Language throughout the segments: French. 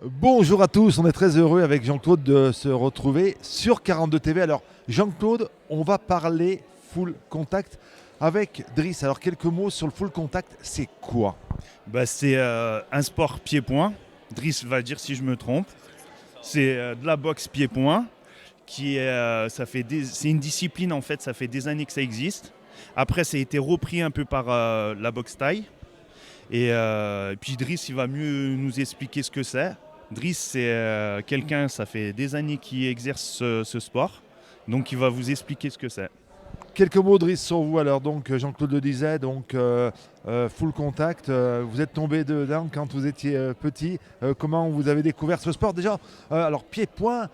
Bonjour à tous, on est très heureux avec Jean-Claude de se retrouver sur 42 TV. Alors Jean-Claude, on va parler full contact avec Driss. Alors quelques mots sur le full contact, c'est quoi? C'est un sport pied-point. Driss va dire si je me trompe. C'est de la boxe pied-point c'est une discipline en fait. Ça fait des années que ça existe. Après, ça a été repris un peu par la boxe thaï. Et puis Driss, il va mieux nous expliquer ce que c'est. Driss, c'est quelqu'un, ça fait des années qui exerce ce sport. Donc, il va vous expliquer ce que c'est. Quelques mots Driss sur vous. Alors donc Jean-Claude le disait, donc full contact. Vous êtes tombé dedans quand vous étiez petit. Comment vous avez découvert ce sport déjà? Alors pied-point,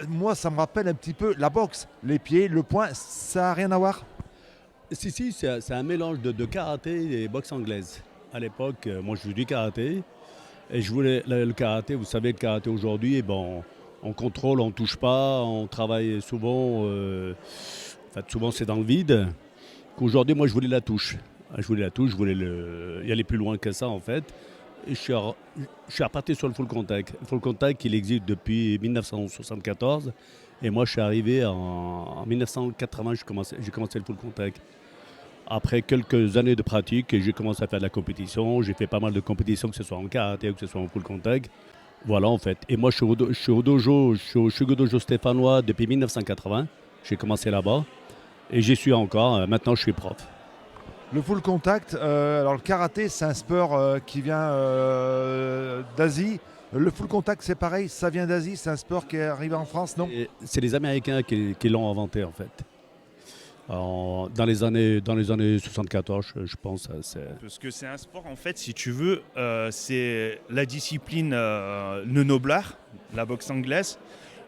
moi ça me rappelle un petit peu la boxe. Les pieds, le poing, ça n'a rien à voir. Si, c'est un mélange de karaté et boxe anglaise. À l'époque, moi je faisais du karaté et je voulais le karaté. Vous savez, le karaté aujourd'hui, bon, on contrôle, on touche pas, on travaille souvent. Souvent c'est dans le vide. Qu'aujourd'hui, moi je voulais la touche. Je voulais la touche, je voulais y aller plus loin que ça en fait. Et je suis reparti sur le full contact. Le full contact, il existe depuis 1974. Et moi, je suis arrivé en 1980, j'ai commencé le full contact. Après quelques années de pratique, j'ai commencé à faire de la compétition. J'ai fait pas mal de compétitions, que ce soit en karaté ou que ce soit en full contact. Voilà, en fait. Et moi, je suis au dojo, je suis au dojo stéphanois depuis 1980. J'ai commencé là-bas. Et j'y suis encore. Maintenant, je suis prof. Le full contact, alors le karaté, c'est un sport qui vient d'Asie. Le full contact, c'est pareil, ça vient d'Asie, c'est un sport qui est arrivé en France, non? Et c'est les Américains qui l'ont inventé, en fait. Dans les années 74, je pense. Parce que c'est un sport, en fait, si tu veux, c'est la discipline le noblard, la boxe anglaise.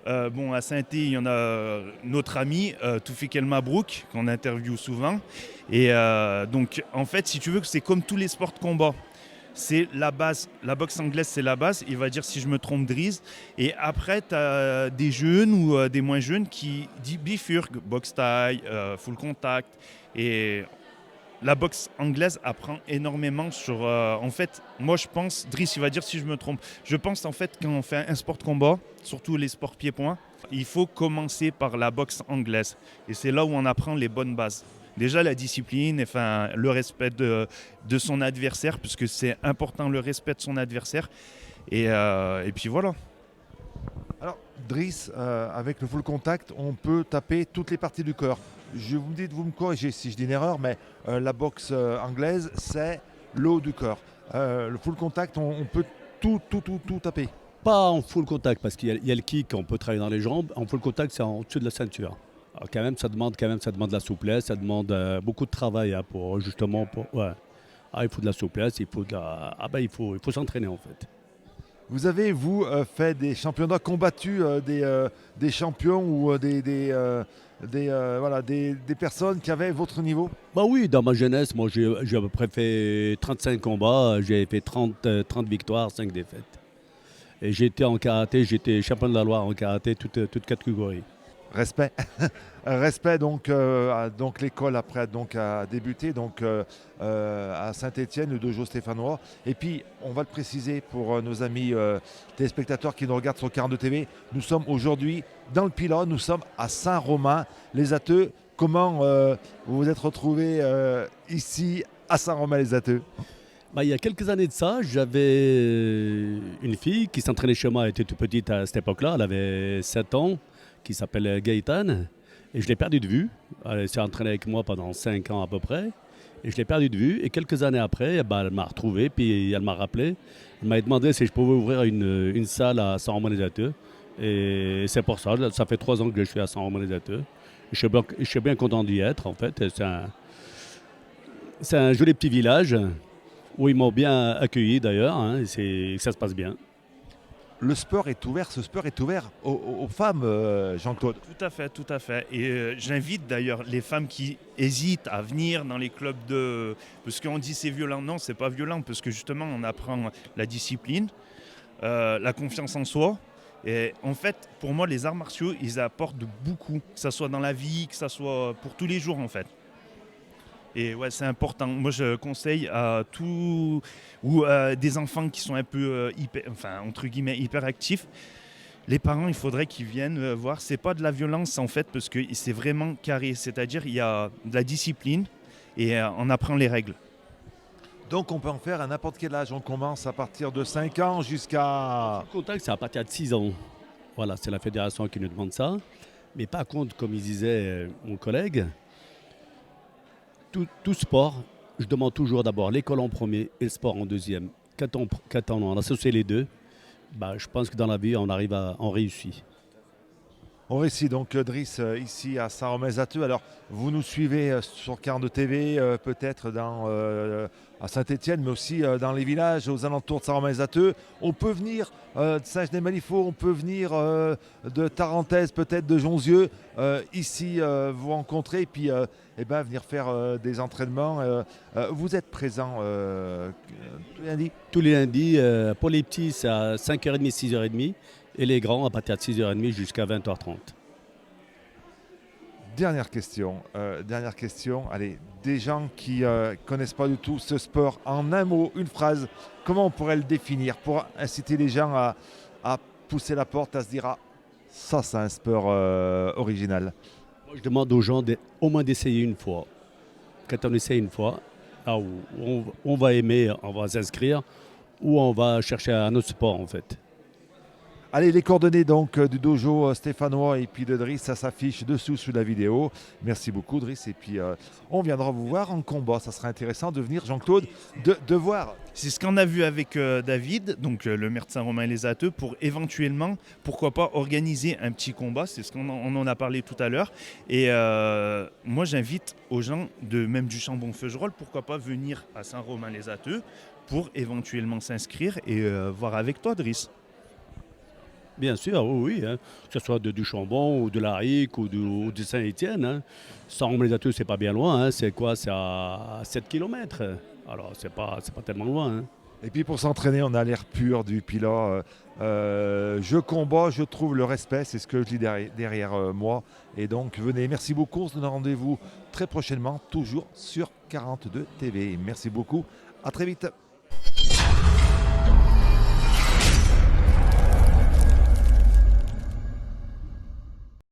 À Saint-Étienne, il y en a notre ami Toufik El Mabrouk, qu'on interviewe souvent. Donc, en fait, si tu veux, c'est comme tous les sports de combat. C'est la base. La boxe anglaise, c'est la base. Il va dire si je me trompe, Driz. Et après, tu as des jeunes ou des moins jeunes qui bifurquent. Boxe taille, full contact. Et la boxe anglaise apprend énormément sur. En fait, moi je pense, Driss il va dire si je me trompe, je pense en fait quand on fait un sport de combat, surtout les sports pieds-points, il faut commencer par la boxe anglaise. Et c'est là où on apprend les bonnes bases. Déjà la discipline, enfin, le respect de son adversaire, puisque c'est important le respect de son adversaire. Et puis voilà. Alors, Driss, avec le full contact, on peut taper toutes les parties du corps. Je vous dis de vous me corriger si je dis une erreur, mais la boxe anglaise, c'est le haut du corps. Le full contact, on peut tout taper. Pas en full contact, parce qu'il y a le kick, on peut travailler dans les jambes. En full contact, c'est en dessus de la ceinture. Alors, ça demande de la souplesse, ça demande beaucoup de travail pour justement. Ouais. Il faut de la souplesse, il faut s'entraîner en fait. Vous avez, vous, fait des championnats, combattu des champions ou des personnes qui avaient votre niveau? Bah oui, dans ma jeunesse, moi j'ai à peu près fait 35 combats, j'ai fait 30 victoires, 5 défaites. Et j'étais en karaté, j'étais champion de la Loire en karaté, toute catégorie. Respect. Respect donc l'école après donc a débuté à Saint-Étienne, le dojo stéphanois. Et puis on va le préciser pour nos amis téléspectateurs qui nous regardent sur 42 TV, nous sommes aujourd'hui dans le Pilat, nous sommes à Saint-Romain les Atteux. Comment vous vous êtes retrouvés ici à Saint-Romain les Atteux? Il y a quelques années de ça, j'avais une fille qui s'entraînait chez moi, elle était toute petite à cette époque-là, elle avait 7 ans, qui s'appelle Gaëtane. Et je l'ai perdue de vue. Elle s'est entraînée avec moi pendant 5 ans à peu près. Et je l'ai perdue de vue. Et quelques années après, elle m'a retrouvé, puis elle m'a rappelé. Elle m'a demandé si je pouvais ouvrir une salle à Saint-Romain-les-Atteux. Et c'est pour ça, ça fait 3 ans que je suis à Saint-Romain-les-Atteux. Je suis bien content d'y être, en fait. C'est un joli petit village où ils m'ont bien accueilli d'ailleurs. Ça se passe bien. Le sport est ouvert, ce sport est ouvert aux femmes, Jean-Claude. Tout à fait, tout à fait. Et j'invite d'ailleurs les femmes qui hésitent à venir dans les clubs de. Parce qu'on dit c'est violent. Non, c'est pas violent, parce que justement, on apprend la discipline, la confiance en soi. Et en fait, pour moi, les arts martiaux, ils apportent beaucoup, que ce soit dans la vie, que ce soit pour tous les jours, en fait. Et ouais, c'est important. Moi, je conseille à tous ou des enfants qui sont un peu hyper, enfin entre guillemets hyper actifs. Les parents, il faudrait qu'ils viennent voir. C'est pas de la violence en fait, parce que c'est vraiment carré. C'est-à-dire, il y a de la discipline et on apprend les règles. Donc on peut en faire à n'importe quel âge. On commence à partir de 5 ans jusqu'à... Le contact, c'est à partir de 6 ans. Voilà, c'est la fédération qui nous demande ça. Mais par contre, comme il disait mon collègue, tout sport, je demande toujours d'abord l'école en premier et le sport en deuxième. Quand on associe les deux, bah, je pense que dans la vie, on réussit. On réussit donc Driss ici à Saint-Romain-Zateux. Alors vous nous suivez sur 42 TV, peut-être à Saint-Étienne, mais aussi dans les villages aux alentours de Saint-Romain-Zateux. On peut venir de Saint-Genès-Malifaux, on peut venir de Tarentaise, peut-être de Jonzieux, ici vous rencontrer et puis venir faire des entraînements. Vous êtes présent tous les lundis? Tous les lundis, pour les petits, c'est à 5h30, 6h30. Et les grands, à partir de 6h30 jusqu'à 20h30. Dernière question. Allez, des gens qui ne connaissent pas du tout ce sport, en un mot, une phrase, comment on pourrait le définir pour inciter les gens à pousser la porte, à se dire ah, ça c'est un sport original. Moi, je demande aux gens au moins d'essayer une fois. Quand on essaie une fois, là où on va aimer, on va s'inscrire, ou on va chercher un autre sport en fait. Allez, les coordonnées donc du dojo stéphanois et puis de Driss, ça s'affiche dessous sous la vidéo. Merci beaucoup Driss. Et puis on viendra vous voir en combat. Ça sera intéressant de venir, Jean-Claude, de voir. C'est ce qu'on a vu avec David, donc le maire de Saint-Romain-les-Ateux, pour éventuellement, pourquoi pas, organiser un petit combat. C'est ce qu'on en a parlé tout à l'heure. Et moi, j'invite aux gens, même du Chambon-Feugerolles, pourquoi pas venir à Saint-Romain-les-Ateux pour éventuellement s'inscrire et voir avec toi, Driss. Bien sûr, oui, hein. Que ce soit du Chambon ou de la Rique ou de Saint-Étienne. Hein. Saint-Romain-les-Ateux, c'est pas bien loin. Hein. C'est quoi? C'est à 7 km. Alors, c'est pas tellement loin. Hein. Et puis pour s'entraîner, on a l'air pur du pilote. Je combats, je trouve le respect, c'est ce que je dis derrière moi. Et donc venez, merci beaucoup. On se donne rendez-vous très prochainement, toujours sur 42 TV. Merci beaucoup, à très vite.